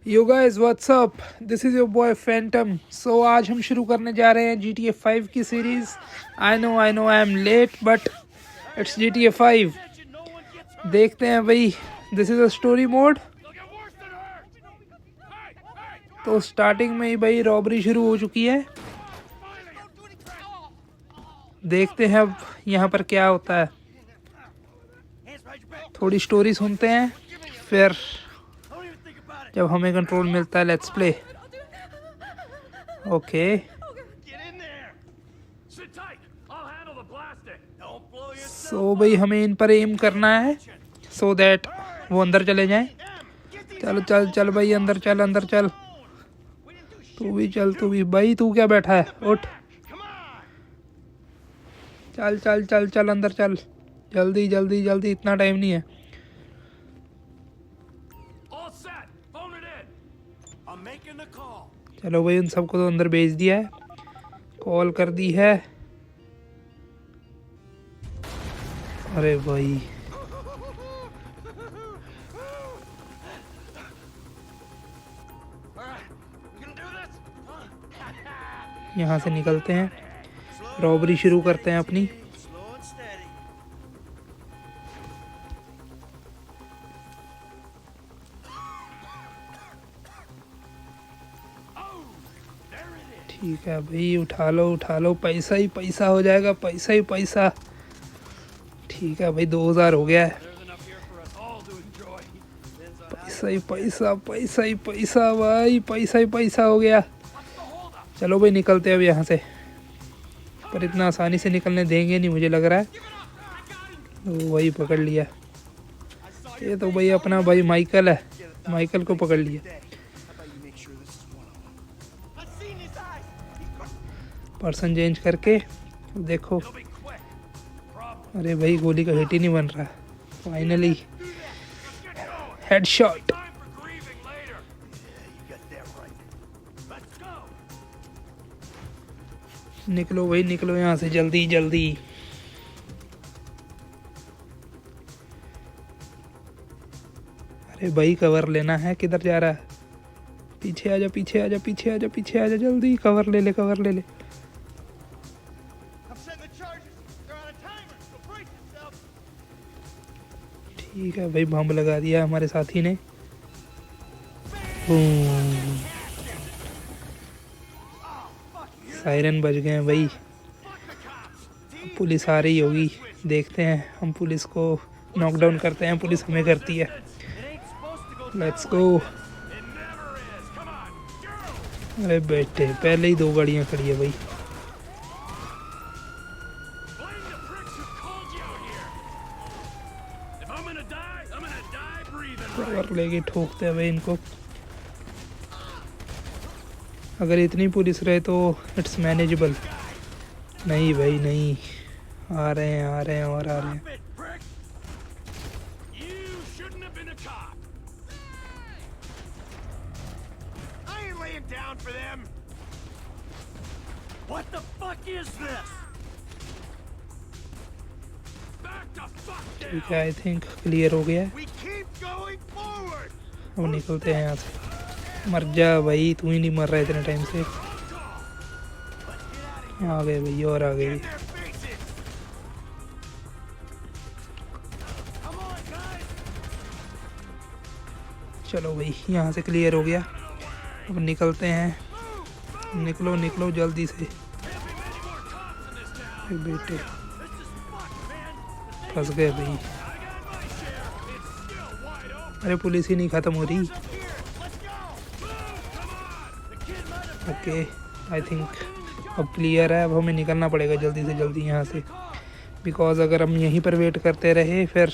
Yo guys what's up, this is your boy Phantom. So आज हम शुरू करने जा रहे हैं GTA 5 की series. I know I am late but it's GTA 5। देखते हैं भाई, this is a story mode. तो स्टार्टिंग में ही भाई रॉबरी शुरू हो चुकी है। देखते हैं अब यहाँ पर क्या होता है। थोड़ी स्टोरी सुनते हैं, फिर जब हमें कंट्रोल मिलता है लेट्स प्ले। ओके सो भाई हमें इन पर एम करना है सो दैट वो अंदर चले जाएं। चल चल चल भाई, अंदर चल। तू भी चल, तू भी भाई, तू क्या बैठा है, उठ। चल अंदर चल, जल्दी, इतना टाइम नहीं है। चलो भाई, उन सबको तो अंदर भेज दिया है, कॉल कर दी है। अरे भाई यहाँ से निकलते हैं, रॉबरी शुरू करते हैं अपनी। ठीक है भाई, उठा लो, पैसा ही पैसा हो जाएगा, पैसा ही पैसा। ठीक है भाई, 2000 हो गया है। पैसा ही पैसा भाई, पैसा ही पैसा हो गया। चलो भाई, निकलते हैं अब यहाँ से, पर इतना आसानी से निकलने देंगे नहीं मुझे लग रहा है। तो वही पकड़ लिया, ये तो भाई अपना भाई माइकल है, माइकल को पकड़ लिया। पर्सन चेंज करके देखो। अरे भाई, गोली का हिट ही नहीं बन रहा। Finally headshot. निकलो भाई, निकलो यहाँ से जल्दी। अरे भाई, कवर लेना है, किधर जा रहा है? पीछे आजा, जल्दी कवर ले ले। ठीक है भाई, बम लगा दिया हमारे साथी ने। सायरन बज गए हैं भाई, पुलिस आ रही होगी। देखते हैं, हम पुलिस को नॉकडाउन करते हैं, पुलिस हमें करती है। Let's go. अरे बेटे, पहले ही 2 गाड़ियाँ खड़ी है भाई। कवर लेके ठोकते हैं भाई इनको। अगर इतनी पुलिस रहे तो इट्स मैनेजेबल। नहीं भाई नहीं, आ रहे हैं। ठीक है, आई थिंक क्लियर हो गया है। अब निकलते हैं यहाँ से। मर जा भाई, तू ही नहीं मर रहा इतने टाइम से। आ गए भाई, और आ गए। चलो भाई, यहाँ से क्लियर हो गया। अब निकलते हैं, निकलो जल्दी से। बेटे फंस गए भाई। अरे पुलिस ही नहीं ख़त्म हो रही। ओके, आई थिंक अब क्लियर है। अब हमें निकलना पड़ेगा जल्दी से जल्दी यहाँ से, बिकॉज़ अगर हम यहीं पर वेट करते रहे फिर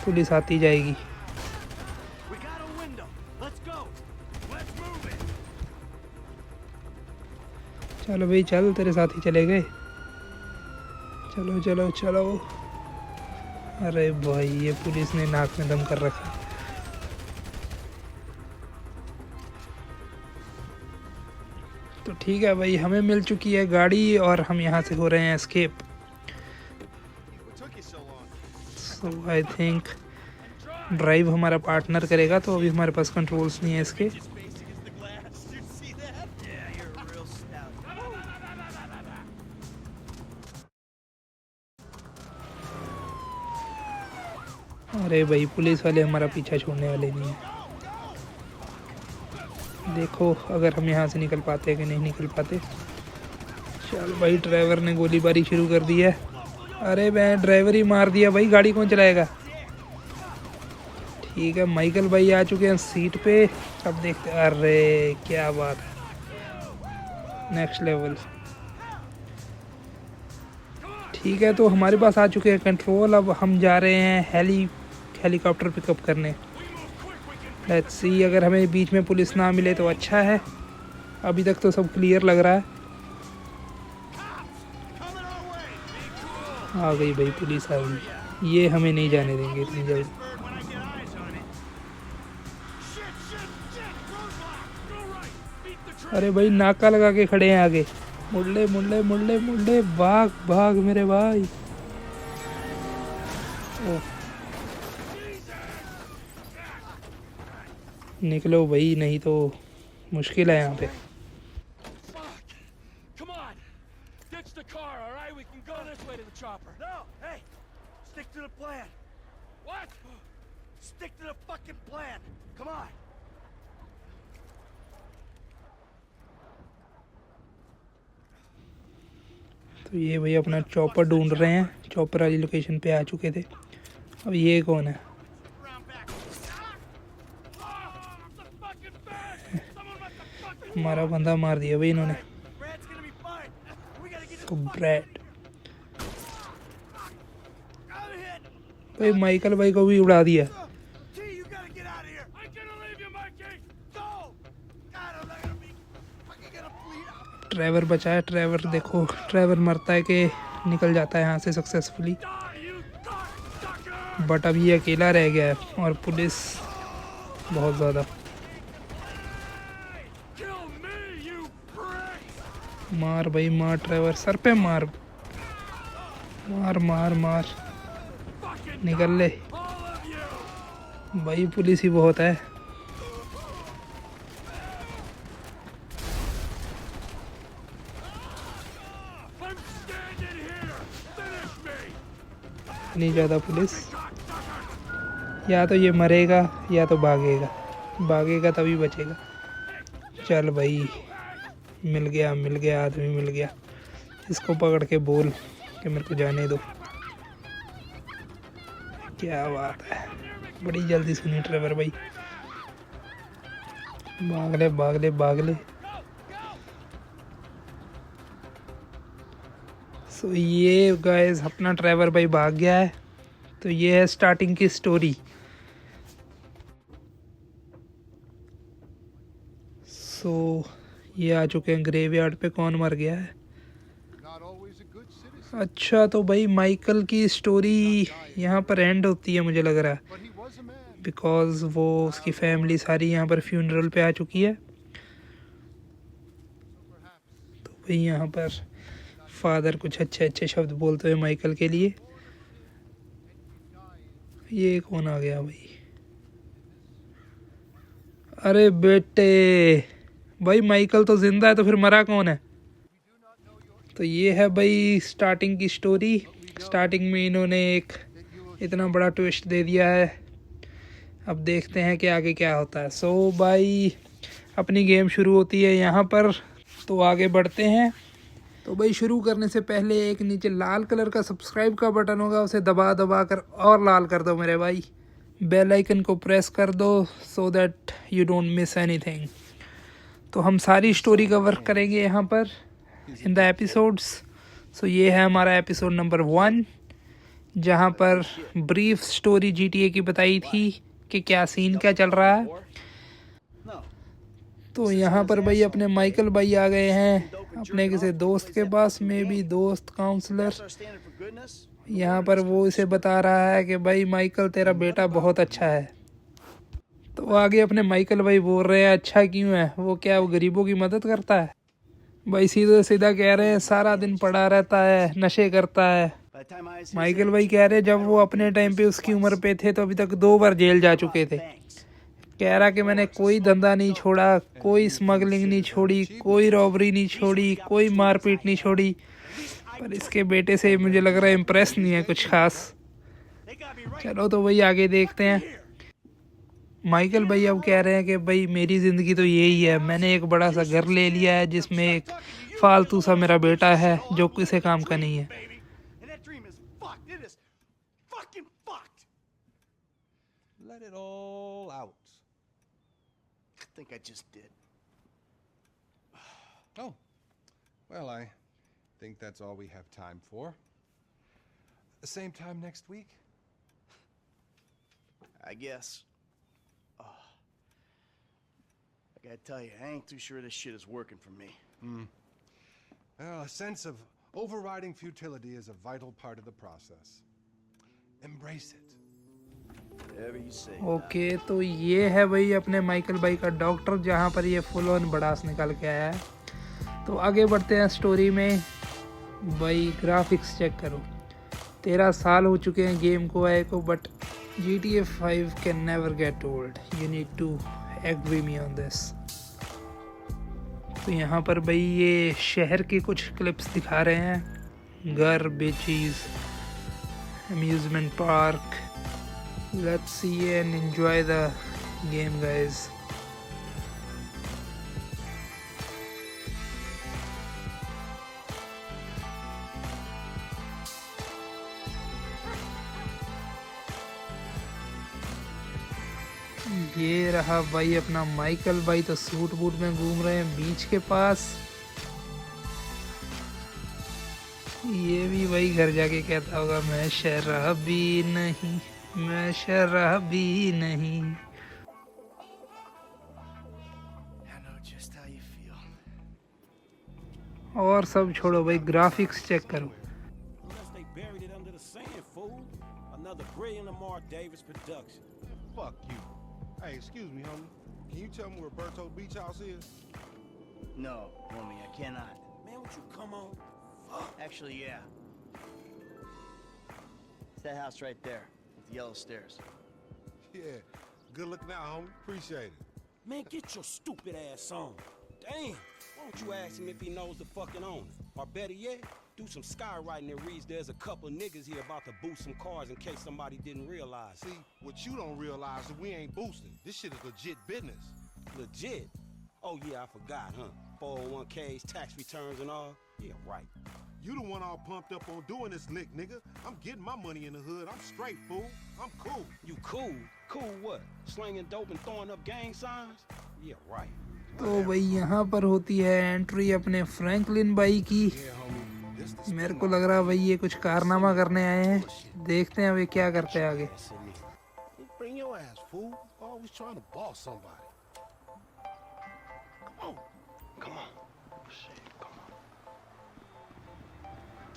पुलिस आती जाएगी। चलो भाई चल, तेरे साथ ही चले गए। चलो। अरे भाई, ये पुलिस ने नाक में दम कर रखा। तो ठीक है भाई, हमें मिल चुकी है गाड़ी और हम यहाँ से हो रहे हैं escape. So I think drive हमारा पार्टनर करेगा, तो अभी हमारे पास कंट्रोल्स नहीं है इसके। अरे भाई पुलिस वाले हमारा पीछा छोड़ने वाले नहीं है। देखो अगर हम यहाँ से निकल पाते हैं कि नहीं निकल पाते। चल भाई, ड्राइवर ने गोलीबारी शुरू कर दी है। अरे मैं ड्राइवर ही मार दिया भाई, गाड़ी कौन चलाएगा। ठीक है, माइकल भाई आ चुके हैं सीट पे। अब देखते हैं। अरे क्या बात है, नेक्स्ट लेवल। ठीक है, तो हमारे पास आ चुके हैं कंट्रोल। अब हम जा रहे हैं हेलीकॉप्टर पिकअप करने। लेट्स सी, अगर हमें बीच में पुलिस ना मिले तो अच्छा है। अभी तक तो सब क्लियर लग रहा है। आ गई भाई पुलिस, आ गई। ये हमें नहीं जाने देंगे इतनी जल्द। अरे भाई नाका लगा के खड़े हैं आगे। मुड़ले मुड़ले मुड़ले मुड़ले, भाग भाग मेरे भाई। ओह, निकलो भाई, नहीं तो मुश्किल है यहाँ पे। तो ये भैया अपना चॉपर ढूंढ रहे हैं, चॉपर वाली लोकेशन पे आ चुके थे। अब ये कौन है। हमारा बंदा मार दिया भाई इन्होंने। तो ब्रैड भाई, माइकल भाई को भी उड़ा दिया। ड्राइवर बचा है। ड्राइवर देखो, ड्राइवर मरता है कि निकल जाता है यहाँ से सक्सेसफुली। बट अब ये अकेला रह गया है और पुलिस बहुत ज़्यादा। मार भाई मार, ड्राइवर सर पे मार मार मार मार, निकल ले भाई, पुलिस ही बहुत है। इतनी ज़्यादा पुलिस, या तो ये मरेगा या तो भागेगा। भागेगा तभी बचेगा। चल भाई, मिल गया आदमी मिल गया। इसको पकड़ के बोल कि मेरे को जाने दो। क्या बात है, बड़ी जल्दी सुनी ड्राइवर भाई। भाग ले भाग ले भाग ले। सो ये गाइस, अपना ड्राइवर भाई भाग गया है। तो ये है स्टार्टिंग की स्टोरी। सो ये आ चुके हैं ग्रेवयार्ड पे। कौन मर गया है। अच्छा, तो भाई माइकल की स्टोरी यहाँ पर एंड होती है मुझे लग रहा है, बिकॉज वो उसकी फैमिली सारी यहाँ पर फ्यूनरल पे आ चुकी है। तो भाई यहाँ पर फादर कुछ अच्छे अच्छे शब्द बोलते हुए माइकल के लिए। ये कौन आ गया भाई। अरे बेटे, भाई माइकल तो जिंदा है, तो फिर मरा कौन है। तो ये है भाई स्टार्टिंग की स्टोरी। स्टार्टिंग में इन्होंने एक इतना बड़ा ट्विस्ट दे दिया है। अब देखते हैं कि आगे क्या होता है। सो भाई अपनी गेम शुरू होती है यहाँ पर। तो आगे बढ़ते हैं। तो भाई शुरू करने से पहले एक नीचे लाल कलर का सब्सक्राइब का बटन होगा, उसे दबा दबा कर और लाल कर दो मेरे भाई। बेल आइकन को प्रेस कर दो so that you don't miss anything. तो हम सारी स्टोरी कवर करेंगे यहाँ पर इन द एपिसोड्स। सो ये है हमारा एपिसोड नंबर 1, जहाँ पर ब्रीफ स्टोरी GTA की बताई थी कि क्या सीन क्या चल रहा है। तो यहाँ पर भाई अपने माइकल भाई आ गए हैं अपने किसी दोस्त के पास में भी, दोस्त काउंसलर। यहाँ पर वो इसे बता रहा है कि भाई माइकल तेरा बेटा बहुत अच्छा है। तो आगे अपने माइकल भाई बोल रहे हैं अच्छा क्यों है, वो क्या वो गरीबों की मदद करता है। भाई सीधा सीधा कह रहे हैं सारा दिन पड़ा रहता है, नशे करता है माइकल भाई कह रहे जब वो अपने टाइम पे उसकी उम्र पे थे तो अभी तक 2 बार जेल जा चुके थे। कह रहा कि मैंने कोई धंधा नहीं छोड़ा, कोई स्मगलिंग नहीं छोड़ी, कोई रॉबरी नहीं छोड़ी, कोई मारपीट नहीं छोड़ी। पर इसके बेटे से मुझे लग रहा है इम्प्रेस नहीं है कुछ खास। चलो तो भाई आगे देखते हैं। माइकल भाई अब कह रहे हैं कि भाई मेरी ज़िंदगी तो यही है, मैंने एक बड़ा सा घर ले लिया है जिसमें एक फालतू सा मेरा बेटा है जो किसी काम का नहीं है। Let it all out. I think I just did. Oh, well, I think that's all we have time for. The same time next week? I guess. I gotta tell you, I ain't too sure this shit is working for me. Well, a sense of overriding futility is a vital part of the process. Embrace it. Whatever you say. Okay तो ये है भाई अपने Michael भाई का doctor, जहाँ पर ये फुल ऑन बड़ास निकल के आया है। तो आगे बढ़ते हैं स्टोरी में। भाई ग्राफिक्स चेक करो, 13 साल हो चुके हैं गेम को आए को, but GTA 5 can never get old. You need to agree me on this. तो यहाँ पर भाई ये शहर के कुछ क्लिप्स दिखा रहे हैं, घर, beaches, amusement park. Let's see and enjoy the game, guys. ये रहा भाई अपना माइकल भाई, तो सूट बूट में घूम रहे हैं बीच के पास। ये भी भाई घर जाके कहता होगा मैं शराबी नहीं, मैं शराबी नहीं। I know just how you feel. और सब छोड़ो भाई, ग्राफिक्स चेक करो। Unless they buried it under the sand, fool. Another brilliant Lamar Davis production. Fuck you. Hey, excuse me, homie. Can you tell me where Berto Beach House is? No, homie, I cannot. Man, would you come on? Actually, yeah. It's that house right there with the yellow stairs. Yeah. Good looking out, homie. Appreciate it. Man, get your stupid ass on. Damn. Why don't you ask him if he knows the fucking owner? Or better yet, do some skywriting that reads there's a couple of niggas here about to boost some cars in case somebody didn't realize. See, what you don't realize is we ain't boosting. This shit is legit business. Legit. Oh yeah, I forgot, huh? 401ks, tax returns and all. Yeah, right. You the one all pumped up on doing this lick, nigga. I'm getting my money in the hood. I'm straight, fool. I'm cool. You cool? Cool what? Slinging dope and throwing up gang signs? Yeah, right. तो भाई यहाँ पर होती है entry अपने Franklin भाई की। Yeah, homie. This the मेरे को लग रहा है भाई ये कुछ कारनामा करने आए हैं, देखते हैं वे क्या करते हैं आगे। Bring your ass, fool. Always trying to boss somebody. Come on. Come on. Shit, come on.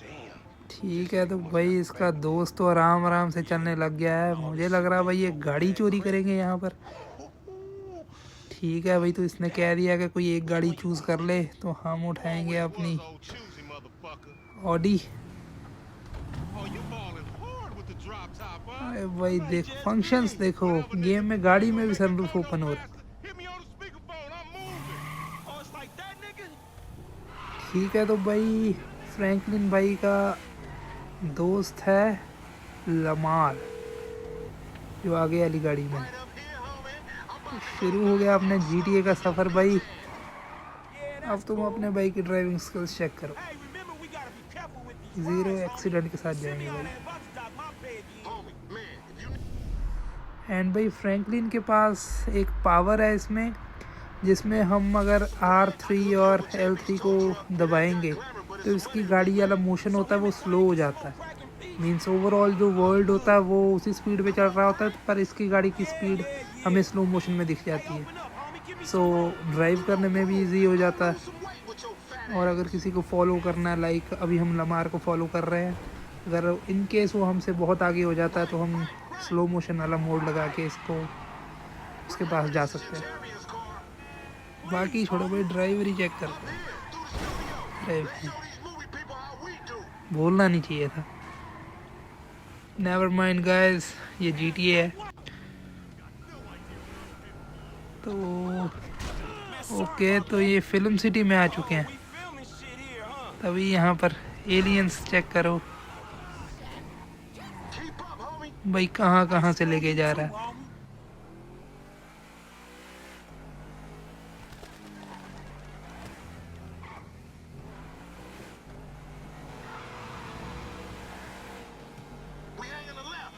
Damn. ठीक है, तो भाई इसका दोस्त तो आराम आराम से चलने लग गया है। मुझे लग रहा है भाई ये गाड़ी चोरी करेंगे यहाँ पर। ठीक है भाई, तो इसने कह दिया कि कोई एक गाड़ी चूज कर ले, तो हम उठाएंगे अपनी So choosy, motherfucker. Audi. Oh, you balling hard with the drop top, huh? अरे भाई देख, फंक्शंस देखो, गेम में गाड़ी में भी सनरूफ ओपन हो रहा है। Hit me on the speakerphone. I'm moving. Oh, it's like that, nigga? ठीक है, तो भाई फ्रैंकलिन भाई का दोस्त है लमार, जो आगे वाली गाड़ी में। शुरू हो गया अपने GTA का सफ़र भाई। अब तुम अपने भाई की ड्राइविंग स्किल्स चेक करो। Hey, remember we gotta be careful with these 0 rides, accident के साथ Send me जाएंगे all भाई। that about to dock my pay again. Homie, man, if you and भाई फ्रैंकलिन के पास एक पावर है इसमें, जिसमें हम अगर R3 और L3 को दबाएंगे तो इसकी गाड़ी वाला मोशन होता है वो स्लो हो जाता है। मीन्स ओवरऑल जो वर्ल्ड होता है वो उसी स्पीड पे चल रहा होता है, पर इसकी गाड़ी की स्पीड हमें स्लो मोशन में दिख जाती है। सो ड्राइव करने में भी इजी हो जाता है। और अगर किसी को फॉलो करना है, लाइक अभी हम लमार को फॉलो कर रहे हैं, अगर इन केस वो हमसे बहुत आगे हो जाता है तो हम स्लो मोशन वाला मोड लगा के इसको उसके पास जा सकते हैं। बाकी छोड़ो भाई, ड्राइवर ही चेक करते हैं। बोलना नहीं चाहिए था। नेवर माइंड गाइस, ये GTA है। तो ओके, तो ये फिल्म सिटी में आ चुके हैं। We filming shit here, huh? तभी यहाँ पर एलियंस चेक करो Keep up, homie. भाई, कहाँ कहाँ से लेके जा रहा है। Homie. We hanging a left.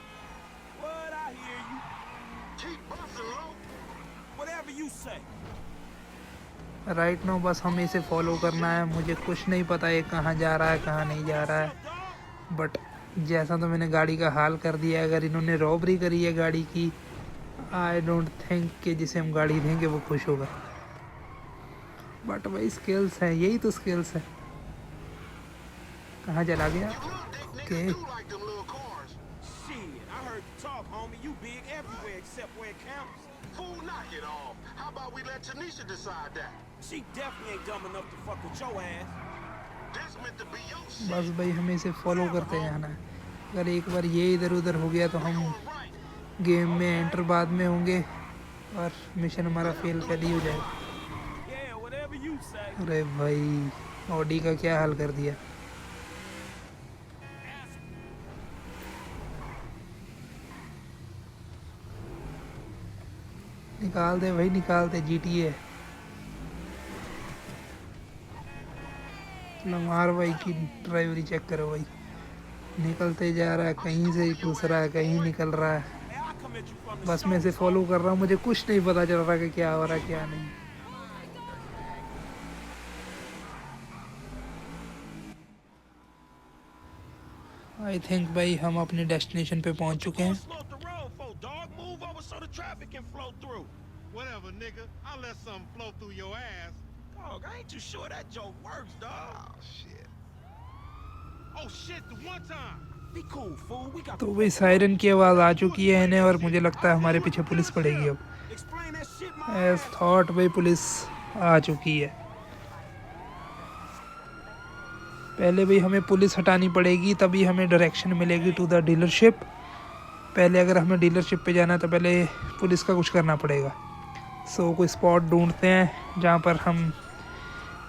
What? I hear you. Keep busting, low. Whatever you say. Right no बस हमें इसे फॉलो करना है। मुझे कुछ नहीं पता ये कहाँ जा रहा है कहाँ नहीं जा रहा है, बट जैसा तो मैंने गाड़ी का हाल कर दिया है। अगर इन्होंने रॉबरी करी है गाड़ी की, आई डोंट थिंक कि जिसे हम गाड़ी देंगे वो खुश होगा। बट भाई स्किल्स हैं, यही तो स्किल्स है। कहाँ चला गया? Look, they Okay. niggas do like them little cars. Shit, I heard you talk, homie. You big everywhere except where it counts. Fool, knock it off. How about we let Tanisha decide that? She definitely ain't dumb enough to fuck with your ass. This meant to be your shit. बस भाई हमें इसे follow करते जाना है। अगर एक बार ये इधर उधर हो गया तो हम Going right. गेम में एंटर बाद में होंगे और मिशन हमारा फेल कर ही हो जाएगा। Yeah, whatever you say. अरे भाई, ऑडी का क्या हाल कर दिया। निकाल दे भाई, निकाल दे। GTA लमार भाई की ड्राइवरी चेक करो भाई, निकलते जा रहा है, कहीं से घुस रहा है, कहीं निकल रहा है। Hey, I come at you from the बस मैं इसे फॉलो कर रहा हूँ, मुझे कुछ नहीं पता चल रहा कि क्या हो रहा है क्या नहीं। आई थिंक भाई हम अपने डेस्टिनेशन पे पहुंच चुके हैं। slow the road for, dog. Move over so the traffic can flow through. Whatever, nigga. I'll let something flow through your ass. Dog, I ain't too sure that joke works, dog. Oh, shit. Oh, shit, the one time. Be cool, fool. We got तो भाई siren की आवाज़ आ चुकी है इन्हें, और मुझे लगता है हमारे पीछे पुलिस पड़ेगी अब। explain that shit, my as thought भाई पुलिस आ चुकी है। पहले भाई हमें पुलिस हटानी पड़ेगी, तभी हमें डायरेक्शन मिलेगी टू द डीलरशिप। पहले अगर हमें डीलरशिप पे जाना है तो पहले पुलिस का कुछ करना पड़ेगा। सो कोई स्पॉट ढूंढते हैं जहाँ पर हम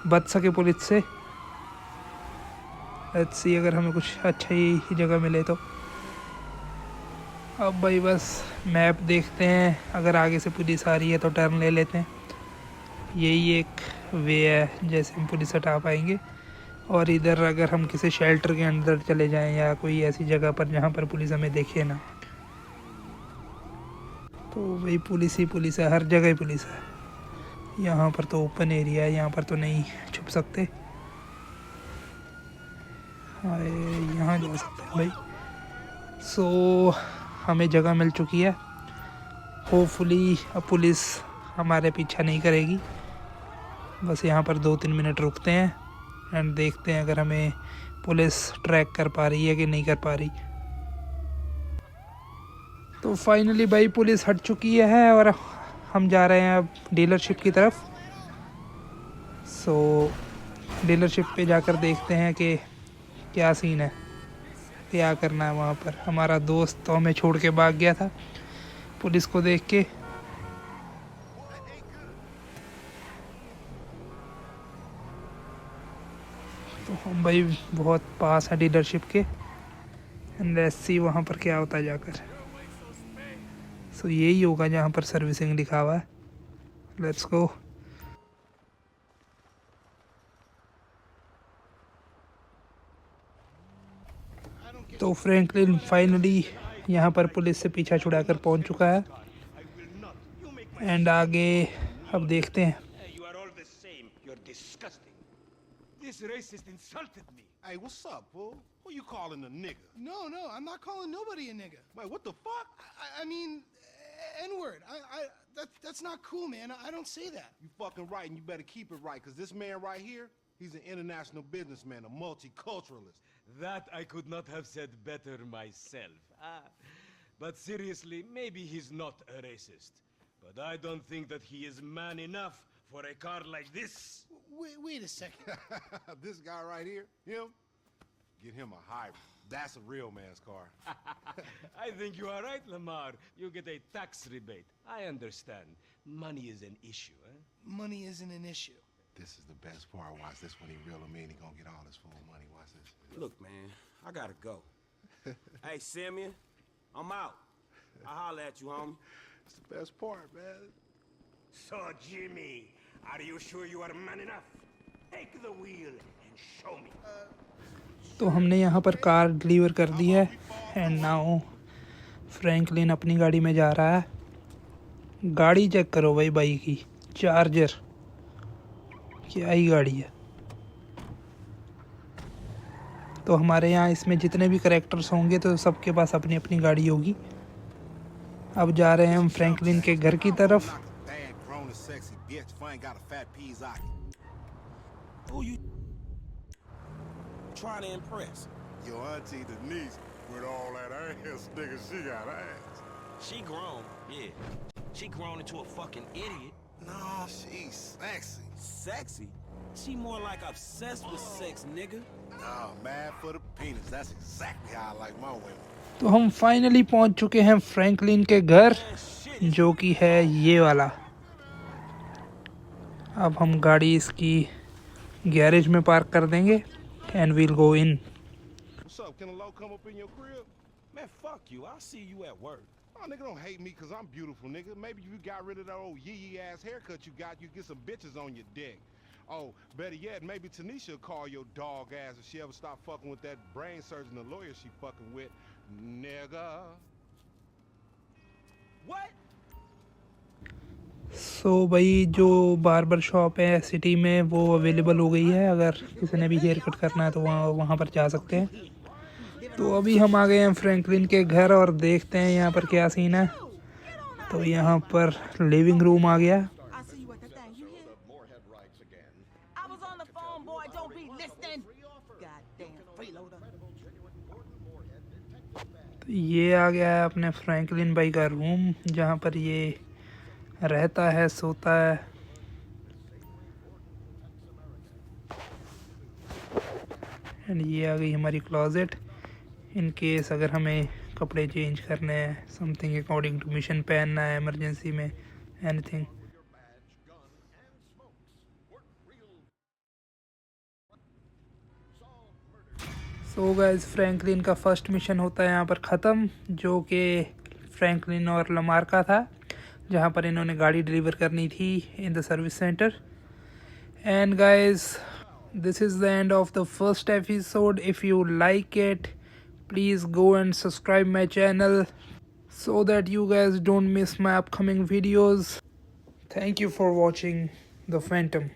बच सके पुलिस से। लेट्स सी अगर हमें कुछ अच्छी जगह मिले तो। अब भाई बस मैप देखते हैं, अगर आगे से पुलिस आ रही है तो टर्न ले लेते हैं। यही एक वे है जैसे हम पुलिस हटा पाएंगे। और इधर अगर हम किसी शेल्टर के अंदर चले जाएं या कोई ऐसी जगह पर जहाँ पर पुलिस हमें देखे ना, तो वही पुलिस ही पुलिस है, हर जगह ही पुलिस है। यहाँ पर तो ओपन एरिया है, यहाँ पर तो नहीं छुप सकते। हाय, यहाँ जा सकते हैं भाई। सो हमें जगह मिल चुकी है। होपफुली अब पुलिस हमारे पीछा नहीं करेगी। बस यहाँ पर 2-3 मिनट रुकते हैं एंड देखते हैं अगर हमें पुलिस ट्रैक कर पा रही है कि नहीं कर पा रही। तो फाइनली भाई पुलिस हट चुकी है और हम जा रहे हैं अब डीलरशिप की तरफ। सो डीलरशिप पे जाकर देखते हैं कि क्या सीन है, क्या करना है वहाँ पर। हमारा दोस्त तो हमें छोड़ के भाग गया था पुलिस को देख के। तो हम भाई बहुत पास है डीलरशिप के, एंड लेट्स सी वहाँ पर क्या होता है जाकर। सो यही होगा जहाँ पर सर्विसिंग लिखा हुआ है। Let's go. तो फ्रैंकलिन फाइनली यहाँ पर पुलिस से पीछा छुड़ाकर पहुँच चुका है एंड आगे अब देखते हैं। You are all the same. You're disgusting. This racist insulted me. Hey, what's up, fool? Who you calling a nigga? No, I'm not calling nobody a nigga. Wait, what the fuck? I mean, N-word. That's not cool, man. I don't say that. You fucking right, and you better keep it right, because this man right here, he's an international businessman, a multiculturalist. That I could not have said better myself. But seriously, maybe he's not a racist. But I don't think that he is man enough for a car like this. Wait a second. This guy right here, him, get him a hybrid. That's a real man's car. I think you are right, Lamar. You get a tax rebate. I understand. Money is an issue, eh? Money isn't an issue. This is the best part. Watch this when he reel him in. He gonna get all his full money. Watch this. Look, man, I gotta go. Hey, Simeon, I'm out. I'll holler at you, homie. It's the best part, man. So, Jimmy, are you sure you are man enough? Take the wheel and show me. तो हमने यहाँ पर car deliver कर दी है and now Franklin अपनी गाड़ी में जा रहा है। गाड़ी चेक करो भाई, बाइक की चार्जर, क्या ही गाड़ी है। तो हमारे यहाँ इसमें जितने भी करेक्टर्स होंगे तो सबके पास अपनी अपनी गाड़ी होगी। अब जा रहे हैं हम फ्रैंकलिन के घर की तरफ। Bad, grown and sexy bitch. If I ain't got a fat Pizzaki. Who you trying to impress? Your auntie Denise with all that ass, nigga, she got ass. She grown, yeah. She grown into a fucking idiot. Nah, she's sexy. Sexy? She more like obsessed with sex, nigga. Nah, mad for the penis. That's exactly how I like my women. तो हम finally पहुंच चुके हैं Franklin के घर, जो कि है ये वाला। अब हम गाड़ी इसकी गैरेज में पार्क कर देंगे and we'll go in. What's up? Can a low come up in your crib? Man, fuck you. I'll see you at work. Oh, nigga, don't hate me because I'm beautiful, nigga. Maybe if you got rid of that old yee ass haircut you got, you get some bitches on your dick. Oh, better yet, maybe Tanisha will call your dog ass if she ever stop fucking with that brain surgeon, the lawyer she fucking with, nigga. What? सो भाई जो barber shop है city में वो available हो गई है। अगर किसी ने भी हेयर कट करना है तो वहाँ पर जा सकते हैं। तो अभी हम आ गए हैं फ्रैंकलिन के घर और देखते हैं यहाँ पर क्या सीन है। तो यहाँ पर लिविंग रूम आ गया। I see you at the thing. You hear? I was on the phone, boy. Don't be listening. Goddamn freeloader. तो ये आ गया है अपने फ्रैंकलिन भाई का रूम, जहाँ पर ये रहता है, सोता है। एंड ये आ गई हमारी क्लोजेट, इन केस अगर हमें कपड़े चेंज करने हैं, समथिंग अकॉर्डिंग टू मिशन पहनना है इमरजेंसी में, एनीथिंग। सो गाइस, फ्रैंकलिन का फर्स्ट मिशन होता है यहाँ पर ख़त्म, जो कि फ्रैंकलिन और लमार का था, जहाँ पर इन्होंने गाड़ी डिलीवर करनी थी in the service centre. And guys, this is the end of the first episode. If you like it, please go and subscribe my channel so that you guys don't miss my upcoming videos. Thank you for watching The Phantom.